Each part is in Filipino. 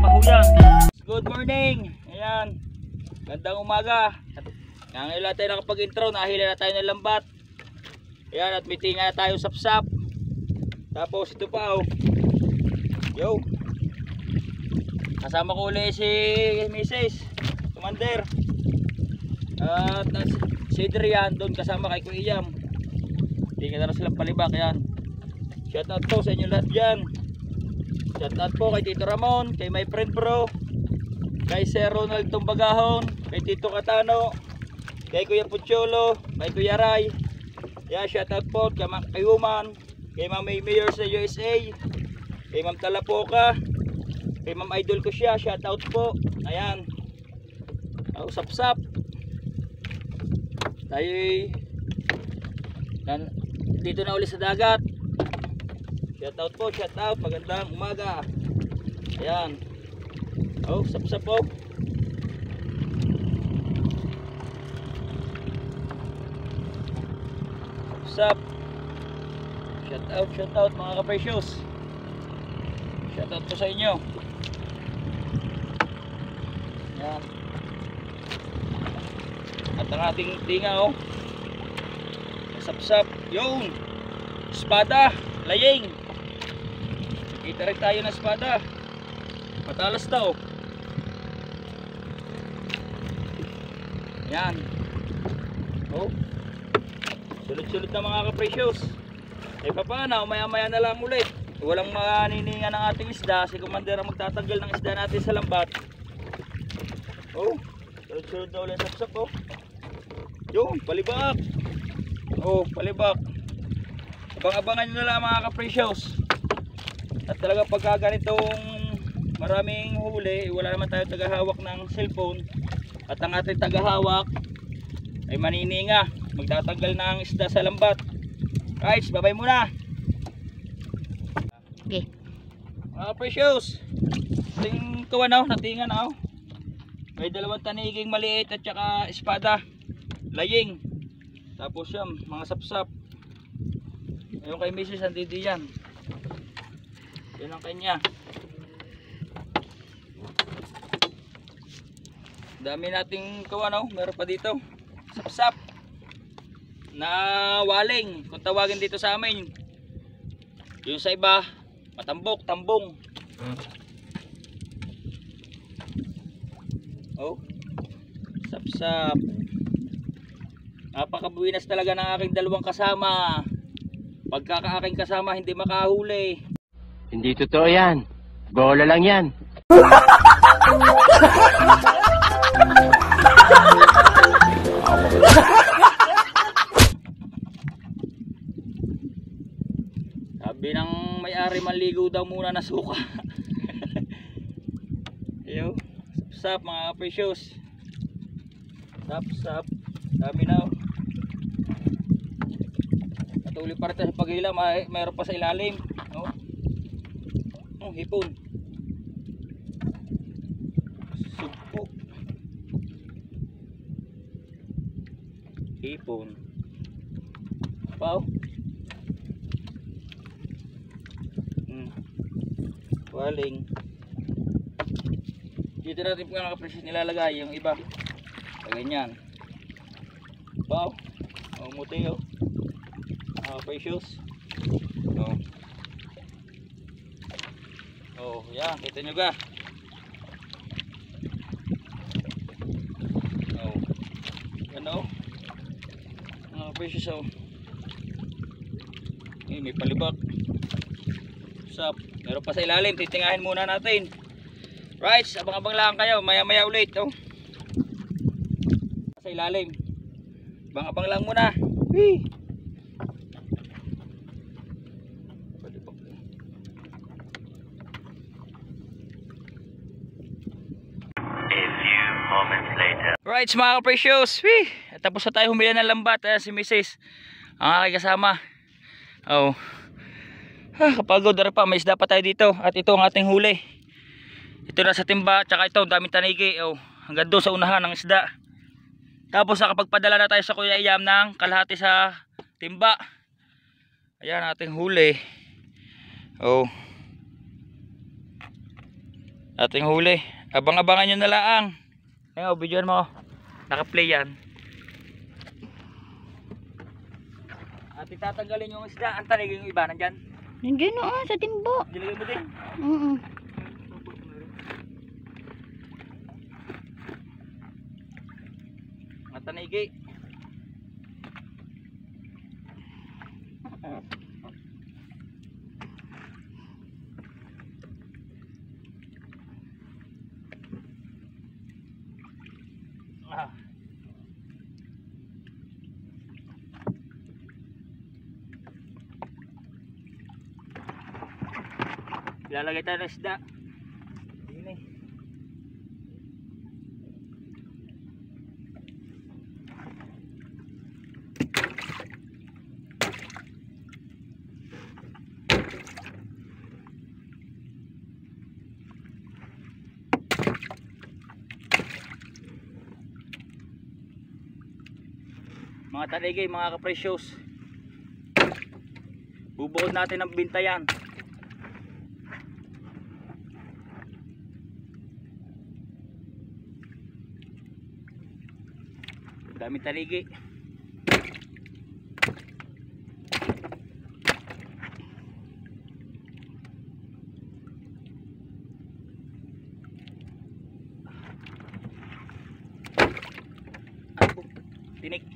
pahuyan. Good morning. Ayan. Gandang umaga. Ngayon lang tayo nakapag-intro. Nahila na tayo ng lambat. Ayan, at may tinga na tayo sapsap. Tapos ito pa oh. Yo. Kasama ko ulit si Mrs. Commander. At si Adrian doon kasama kay Kuya Iyam. Tinga na silang palibak. Ayan. Shout out po sa inyo lahat dyan. Shout out po kay Tito Ramon, kay my friend bro, kay Sir Ronald Tumbagahon, kay Tito Katano, kay Kuya Pucholo, kay Kuya Ray. Yeah, shout out po kay Woman, kay Ma'am Mayor sa USA, kay Ma'am Talapoka, kay Ma'am Idol ko siya, shout out po. Ayan. Usap-sap. Tayo dito na ulit sa dagat. Shout out po, shout out. Magandang umaga. Ayan. Oh, sap-sap po. Sap. Shout out mga ka-precious. Shout out po sa inyo. Ayan. At ang ating tinga oh. Sap-sap. Yun. Espada. Laying. Kita rin tayo ng espada. Matalas daw. Yan. Oh. Sulit-sulit na mga ka-precious. Eh paano, maya-maya na lang ulit. Walang manininga ng ating isda. Si Commander ang magtatanggal ng isda natin sa lambat. Oh. Sulit-sulit na ulit sapsap oh. Yung, palibak. Oh, palibak. Abang-abangan nyo na lang mga ka-precious. At talaga pagka ganitong maraming huli, wala naman tayo tagahawak ng cellphone. At ang ating tagahawak ay manininga, magtatanggal ng isda sa lambat. Guys, babay muna. Okay. Mga precious, ting kawan na, natingan na. May dalawang taniging maliit at saka espada, laying. Tapos yan, mga sapsap. Ayun kay Mrs. andito yan. Yan ang kanya. Dami nating kawan, meron pa dito. Sapsap. Na waling, kung tawagin dito sa amin. Yung sa iba, matambok, tambong. Oh. Sapsap. Napakabuinas talaga ng aking dalawang kasama. Pagka aking kasama hindi makahuli. Hindi totoo yan. Bola lang yan. Sabi ng may-ari, manligo daw muna na suka. Yo, sap mga precious. Sap. Dami na oh. Patuloy pa rin sa paghila, mayroon pa sa ilalim. Oh. Oh, hipon. Sugpo. Hipon. Wow. Waling. Dito natin po ang precious nilalagay yung iba. Ganyan. Wow. Oh, muti oh. Precious. Oh. Oh, yan, kita nyo ga. Oh. Ano? Precious oh. May palibak. Sap. Meron pa sa ilalim, titingahin muna natin. Right, abang-abang lang kayo, maya-maya ulit oh. Sa ilalim. Abang-abang lang muna. Whee! Right mga precious, tapos na tayo humila ng lambat. Si Mrs. ang aking kasama. Oh. Kapagod na rin pa, may isda pa tayo dito. At ito ang ating huli. Ito na sa timba, tsaka ito daming tanigi. Oh. Hanggang doon sa unahan ng isda. Tapos nakapagpadala na tayo sa Kuya Iyam ng kalahati sa timba. Ayan ating huli. Oh. Ating huli. Abang-abangan nyo na lang. Ayun, videoan mo. Naka-play yan. At itatanggalin yung isda. Ang tanig yung iba nandyan. Nandiyan o, sa timbo. Dilagay mo din. Oo. Ang tanigi. Ah. Ilalagay tayo ng isda. Hindi. Mga taligay, mga kapresyos, bubuod natin ng bintayan. Dami taligay. Ako, tinik.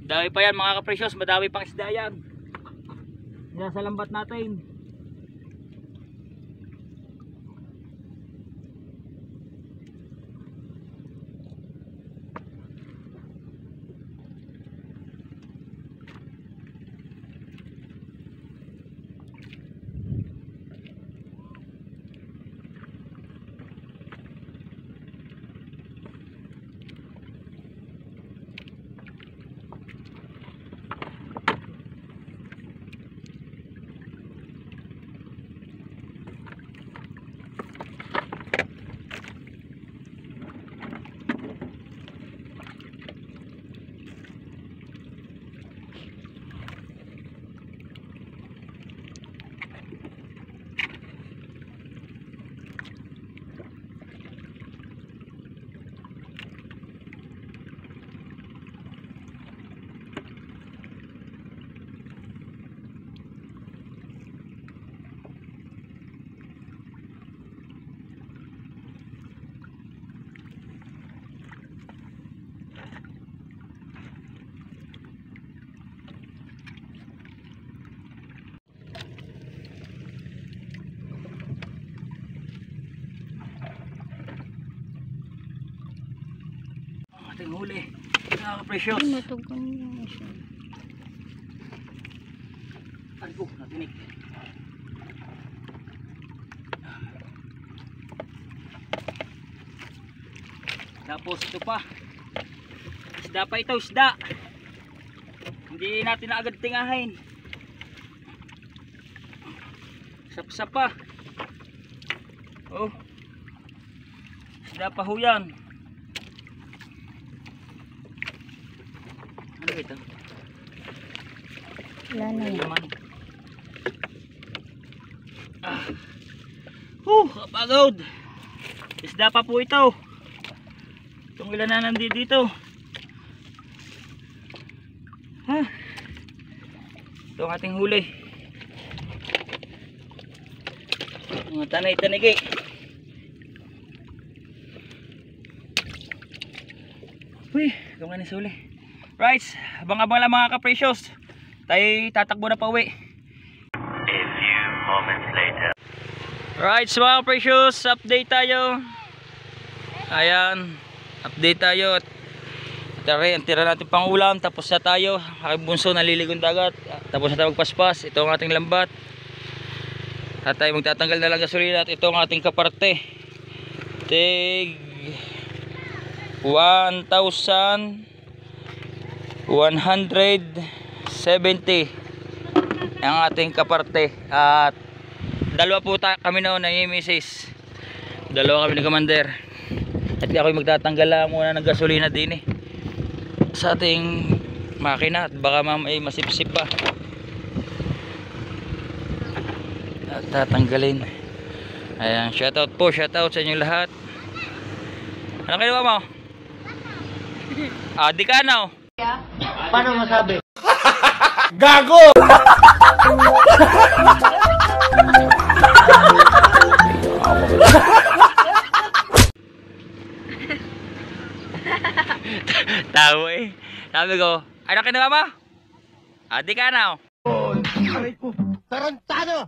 Dami pa yan mga kapresyos, madami pang isda yan. Yan sa lambat natin. Ating huli mga kapresyos. Matugon yung isa. Ago, natinik. Tapos ito pa, isda pa ito, isda. Hindi natin na agad tingahin. Sapsap pa. Oh, isda pa ho yan. Ano ito? Wala na yan. Naman. Kapagod. Isda pa po ito. Itong ilan na nandito dito. Ito ang ating huli. Mga tanay-tanigi. Uy, gawin na sa uli. Right, abang-abang lang mga ka-precious. Tayo tatakbo na pa uwi. A few moments later. Right, so mga ka-precious, update tayo. Ayan, update tayo. Tara, ang tira natin pang ulam. Tapos na tayo. Aking bunso naliligong dagat. Tapos na tayo magpaspas. Ito ang ating lambat. At tayo magtatanggal na lang gasolina. At ito ang ating kaparte. Tig 1,170 ang ating kaparte. At dalawa po kami noon na imisis. Dalawa kami ni Commander. At ako'y magtatanggal lang muna ng gasolina din sa ating makina. At baka mamay masipsip pa. At tatanggalin. Ayan, shoutout po, shoutout sa inyo lahat. Ano kinuha mo? Di ka na. Paano masabi? Gago! Tawa eh. Sabi ko, ano kinuha mo? Di ka na. Tarantado!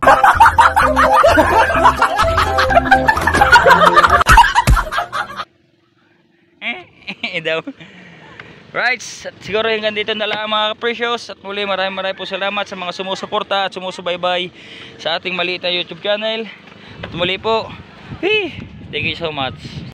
Daw. Right, at siguro hanggang dito na lang mga precious. At muli maraming po salamat sa mga sumusuporta at sumusubaybay sa ating maliit na YouTube channel. At muli po, thank you so much.